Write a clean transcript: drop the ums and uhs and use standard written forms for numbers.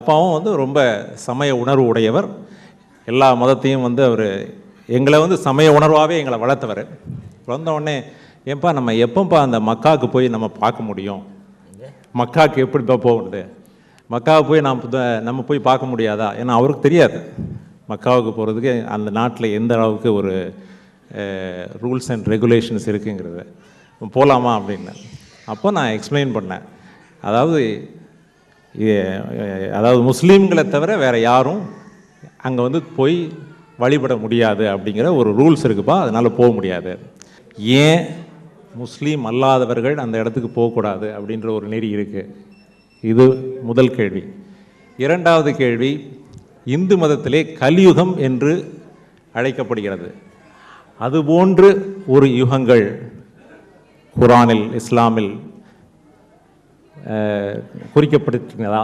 அப்பாவும் வந்து ரொம்ப சமய உணர்வு உடையவர். எல்லா மதத்தையும் வந்து அவர் எங்களை வந்து சமய உணர்வாகவே எங்களை வளர்த்தவர். வந்த உடனே ஏன்பா நம்ம எப்போப்பா அந்த மக்காவுக்கு போய் நம்ம பார்க்க முடியும், மக்காவுக்கு எப்படிப்பா போகிறது, மக்காவை போய் நம்ம போய் பார்க்க முடியாதா? ஏன்னா அவருக்கு தெரியாது மக்காவுக்கு போகிறதுக்கு அந்த நாட்டில் எந்த அளவுக்கு ஒரு ரூல்ஸ் அண்ட் ரெகுலேஷன்ஸ் இருக்குங்கிறது. போகலாமா அப்படின்னு. அப்போ நான் எக்ஸ்பிளைன் பண்ணேன். அதாவது முஸ்லீம்களை தவிர வேறு யாரும் அங்கே வந்து போய் வழிபட முடியாது அப்படிங்கிற ஒரு ரூல்ஸ் இருக்குப்பா, அதனால் போக முடியாது. ஏன் முஸ்லீம் அல்லாதவர்கள் அந்த இடத்துக்கு போகக்கூடாது அப்படின்ற ஒரு நெறி இருக்குது. இது முதல் கேள்வி. இரண்டாவது கேள்வி, இந்து மதத்திலே கலியுகம் என்று அழைக்கப்படுகிறது. அதுபோன்று ஒரு யுகங்கள் குரானில் இஸ்லாமில் குறிக்கப்பட்டிருக்கிறதா?